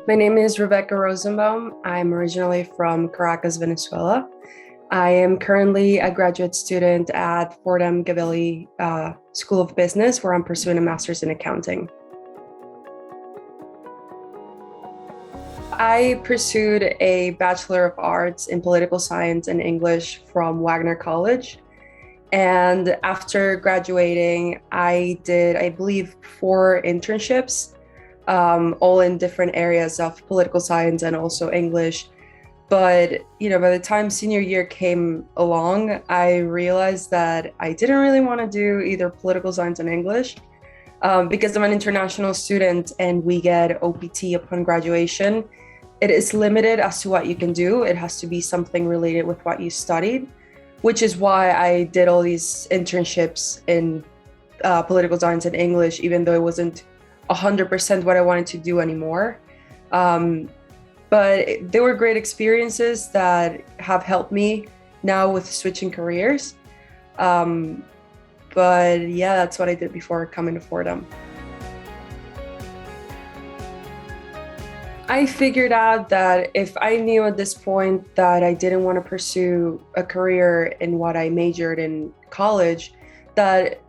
My name is Rebeca Rozenbaum. I'm originally from Caracas, Venezuela. I am currently a graduate student at Fordham Gabelli School of Business, where I'm pursuing a master's in accounting. I pursued a Bachelor of Arts in Political Science and English from Wagner College. And after graduating, I did, I believe, 4 internships, all in different areas of political science and also English. But, by the time senior year came along, I realized that I didn't really want to do either political science and English because I'm an international student and we get OPT upon graduation. It is limited as to what you can do. It has to be something related with what you studied, which is why I did all these internships in political science and English, even though it wasn't 100% what I wanted to do anymore. But they were great experiences that have helped me now with switching careers. But yeah, that's what I did before coming to Fordham. I figured out that if I knew at this point that I didn't want to pursue a career in what I majored in college, that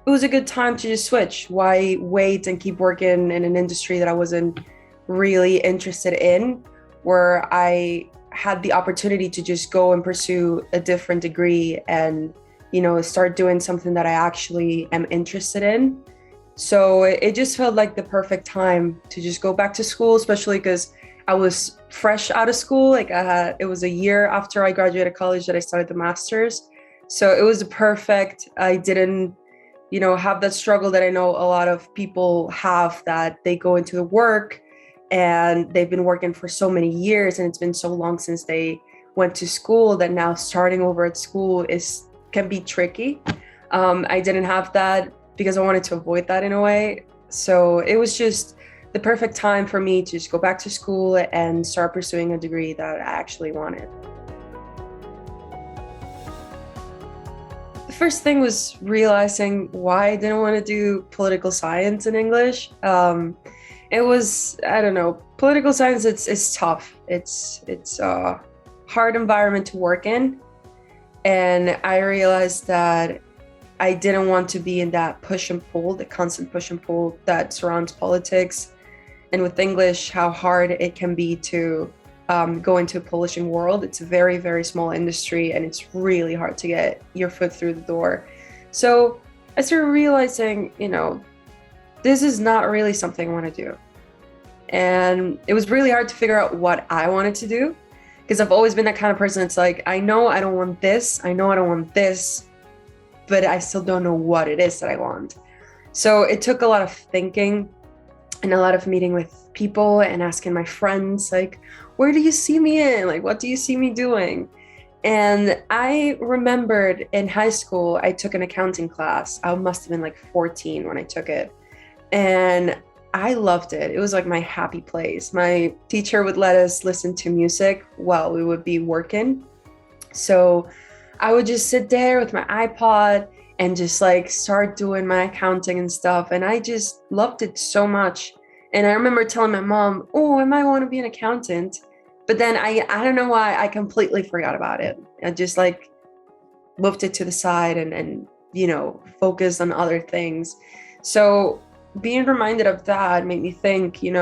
it was a good time to just switch. Why wait and keep working in an industry that I wasn't really interested in, where I had the opportunity to just go and pursue a different degree and, start doing something that I actually am interested in. So it just felt like the perfect time to just go back to school, especially because I was fresh out of school. It was a year after I graduated college that I started the master's. So it was perfect. I didn't, have that struggle that I know a lot of people have, that they go into the work and they've been working for so many years and it's been so long since they went to school that now starting over at school can be tricky. I didn't have that because I wanted to avoid that in a way. So it was just the perfect time for me to just go back to school and start pursuing a degree that I actually wanted. The first thing was realizing why I didn't want to do political science in English. It was, I don't know, political science, it's tough. It's a hard environment to work in. And I realized that I didn't want to be in that push and pull, the constant push and pull that surrounds politics. And with English, how hard it can be to go into a publishing world. It's a very, very small industry and it's really hard to get your foot through the door. So I started realizing, this is not really something I want to do. And it was really hard to figure out what I wanted to do, because I've always been that kind of person. It's like, I know I don't want this, I know I don't want this, but I still don't know what it is that I want. So it took a lot of thinking and a lot of meeting with people and asking my friends, like, where do you see me in? Like, what do you see me doing? And I remembered in high school, I took an accounting class. I must have been like 14 when I took it. And I loved it. It was like my happy place. My teacher would let us listen to music while we would be working. So I would just sit there with my iPod and just start doing my accounting and stuff. And I just loved it so much. And I remember telling my mom, oh, I might want to be an accountant. But then I don't know why I completely forgot about it. I just moved it to the side and focused on other things. So being reminded of that made me think, if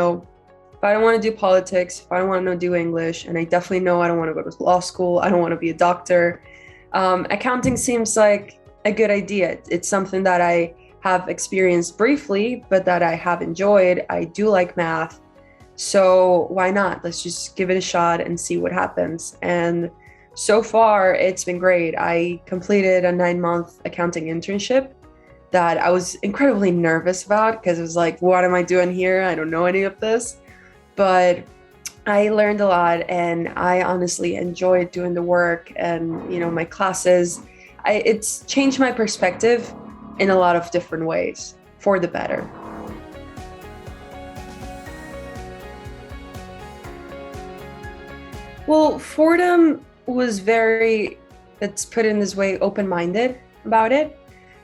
I don't want to do politics, if I don't want to do English, and I definitely know I don't want to go to law school, I don't want to be a doctor, accounting seems like a good idea. It's something that I have experienced briefly, but that I have enjoyed. I do like math. So why not? Let's just give it a shot and see what happens. And so far, it's been great. I completed a 9-month accounting internship that I was incredibly nervous about because it was like, what am I doing here? I don't know any of this. But I learned a lot and I honestly enjoyed doing the work and, my classes. It's changed my perspective in a lot of different ways for the better. Well, Fordham was very, let's put it in this way, open-minded about it.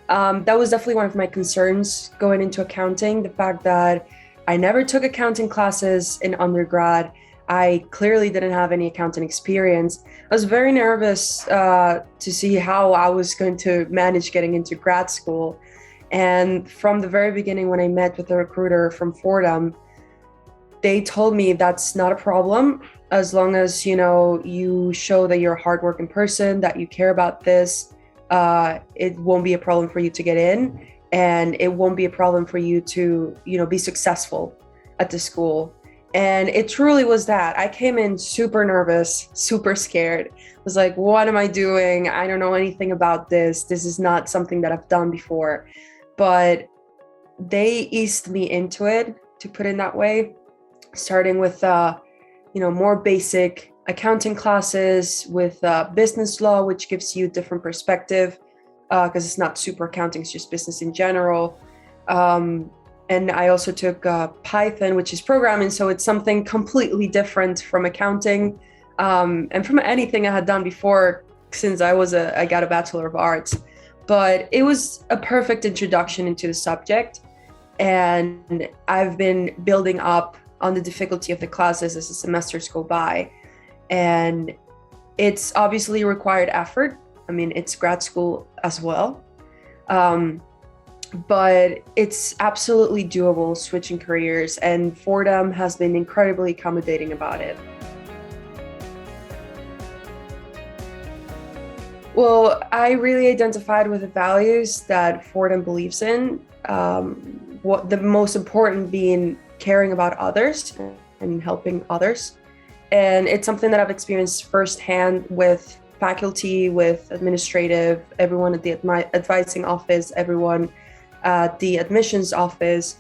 That was definitely one of my concerns going into accounting, the fact that I never took accounting classes in undergrad. I clearly didn't have any accounting experience. I was very nervous to see how I was going to manage getting into grad school. And from the very beginning, when I met with the recruiter from Fordham, they told me that's not a problem as long as you show that you're a hardworking person, that you care about this. It won't be a problem for you to get in, and it won't be a problem for you to be successful at the school. And it truly was that. I came in super nervous, super scared. I was like, what am I doing? I don't know anything about this. This is not something that I've done before. But they eased me into it, to put it that way, starting with more basic accounting classes, with business law, which gives you a different perspective because it's not super accounting, it's just business in general. And I also took Python, which is programming, so it's something completely different from accounting and from anything I had done before, since I got a Bachelor of Arts. But it was a perfect introduction into the subject, and I've been building up on the difficulty of the classes as the semesters go by. And it's obviously required effort. I mean, it's grad school as well. But it's absolutely doable switching careers, and Fordham has been incredibly accommodating about it. Well, I really identified with the values that Fordham believes in. What the most important being caring about others and helping others. And it's something that I've experienced firsthand with faculty, with administrative, everyone at the advising office, everyone at the admissions office.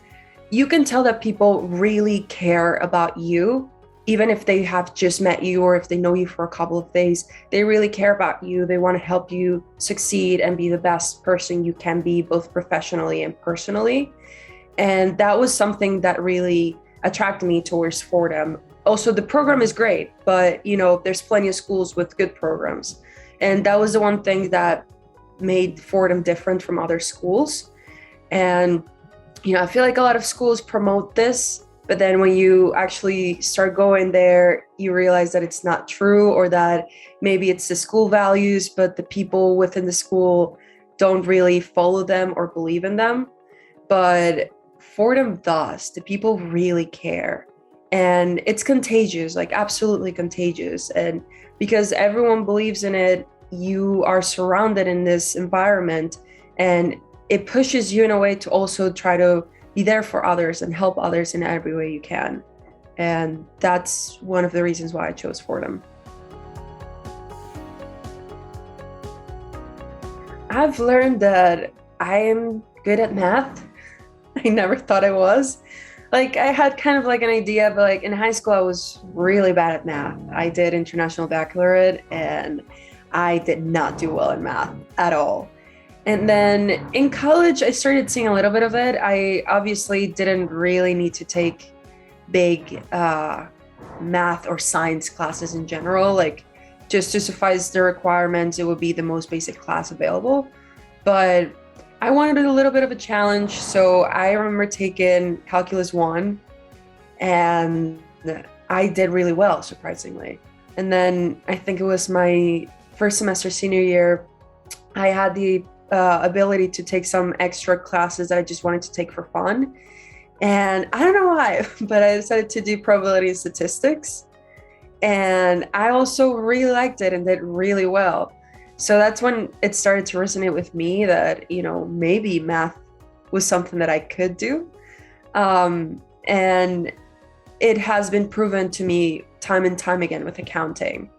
You can tell that people really care about you, even if they have just met you or if they know you for a couple of days. They really care about you. They want to help you succeed and be the best person you can be, both professionally and personally. And that was something that really attracted me towards Fordham. Also, the program is great, but there's plenty of schools with good programs. And that was the one thing that made Fordham different from other schools. And I feel like a lot of schools promote this, but then when you actually start going there, you realize that it's not true, or that maybe it's the school values, but the people within the school don't really follow them or believe in them. But Fordham does. The people really care. And it's contagious, like absolutely contagious. And because everyone believes in it, you are surrounded in this environment, and it pushes you in a way to also try to be there for others and help others in every way you can. And that's one of the reasons why I chose Fordham. I've learned that I am good at math. I never thought I was. Like, I had kind of like an idea, but like in high school, I was really bad at math. I did international baccalaureate, and I did not do well in math at all. And then in college, I started seeing a little bit of it. I obviously didn't really need to take big math or science classes in general. Like, just to suffice the requirements, it would be the most basic class available. But I wanted a little bit of a challenge, so I remember taking Calculus 1, and I did really well, surprisingly. And then I think it was my first semester senior year, I had the ability to take some extra classes that I just wanted to take for fun. And I don't know why, but I decided to do probability and statistics. And I also really liked it and did really well. So that's when it started to resonate with me that, maybe math was something that I could do. And it has been proven to me time and time again with accounting.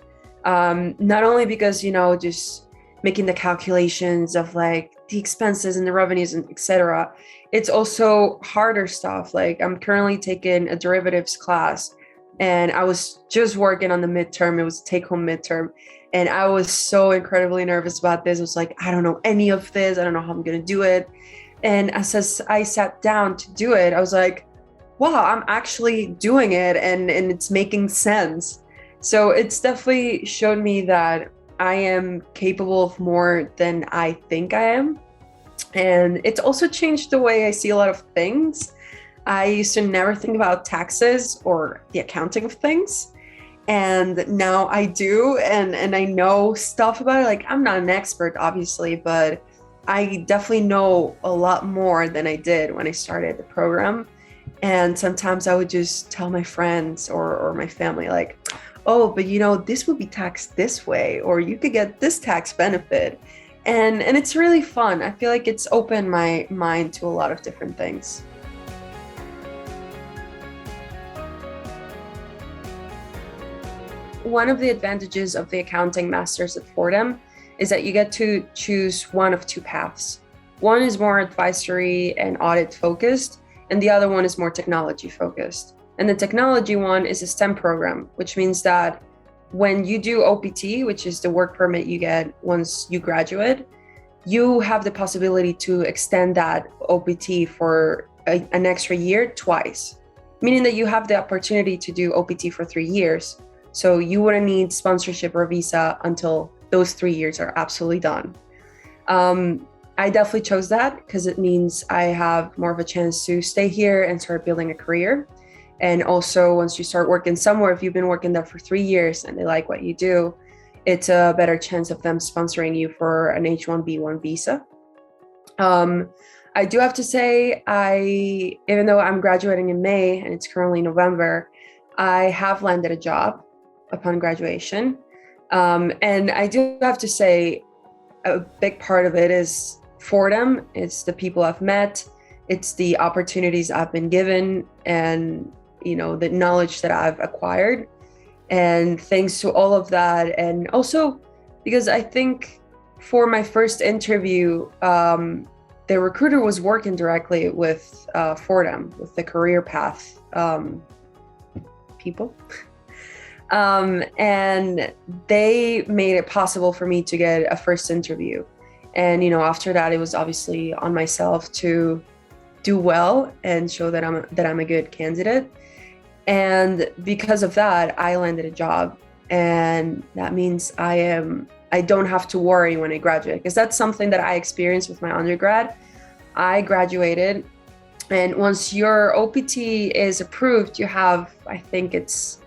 Not only because, just making the calculations of like the expenses and the revenues and etc. It's also harder stuff. Like, I'm currently taking a derivatives class, and I was just working on the midterm. It was a take-home midterm. And I was so incredibly nervous about this. I was like, I don't know any of this. I don't know how I'm going to do it. And as I sat down to do it, I was like, wow, I'm actually doing it, and it's making sense. So it's definitely showed me that I am capable of more than I think I am. And it's also changed the way I see a lot of things. I used to never think about taxes or the accounting of things. And now I do, and I know stuff about it. Like, I'm not an expert, obviously, but I definitely know a lot more than I did when I started the program. And sometimes I would just tell my friends or my family, like, oh, but this would be taxed this way, or you could get this tax benefit. And it's really fun. I feel like it's opened my mind to a lot of different things. One of the advantages of the accounting masters at Fordham is that you get to choose one of two paths. One is more advisory and audit focused, and the other one is more technology focused. And the technology one is a STEM program, which means that when you do OPT, which is the work permit you get once you graduate, you have the possibility to extend that OPT for an extra year twice, meaning that you have the opportunity to do OPT for 3 years. So you wouldn't need sponsorship or visa until those 3 years are absolutely done. I definitely chose that because it means I have more of a chance to stay here and start building a career. And also, once you start working somewhere, if you've been working there for 3 years and they like what you do, it's a better chance of them sponsoring you for an H-1B1 visa. I do have to say, even though I'm graduating in May and it's currently November, I have landed a job upon graduation. And I do have to say, a big part of it is Fordham. It's the people I've met, it's the opportunities I've been given, and the knowledge that I've acquired. And thanks to all of that, and also because I think for my first interview, the recruiter was working directly with Fordham, with the career path people. And they made it possible for me to get a first interview. And, after that, it was obviously on myself to do well and show that I'm a good candidate. And because of that, I landed a job. And that means I don't have to worry when I graduate, because that's something that I experienced with my undergrad. I graduated, and once your OPT is approved, you have, I think it's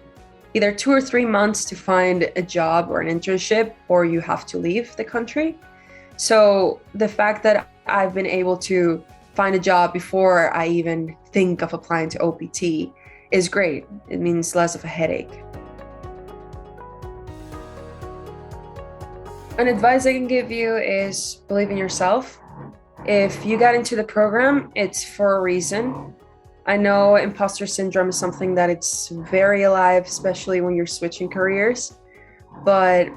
either 2 or 3 months to find a job or an internship, or you have to leave the country. So the fact that I've been able to find a job before I even think of applying to OPT is great. It means less of a headache. An advice I can give you is believe in yourself. If you got into the program, it's for a reason. I know imposter syndrome is something that it's very alive, especially when you're switching careers. But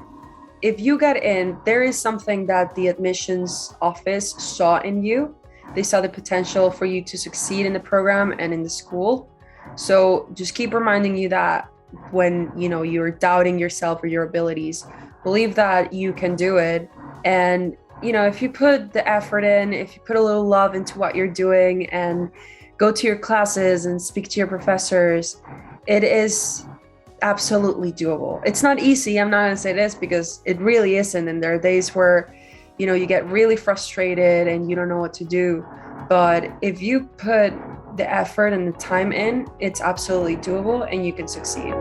if you got in, there is something that the admissions office saw in you. They saw the potential for you to succeed in the program and in the school. So just keep reminding you that when you're doubting yourself or your abilities, believe that you can do it. And if you put the effort in, if you put a little love into what you're doing and go to your classes and speak to your professors, it is absolutely doable. It's not easy. I'm not going to say this because it really isn't. And there are days where, you get really frustrated and you don't know what to do. But if you put the effort and the time in, it's absolutely doable and you can succeed.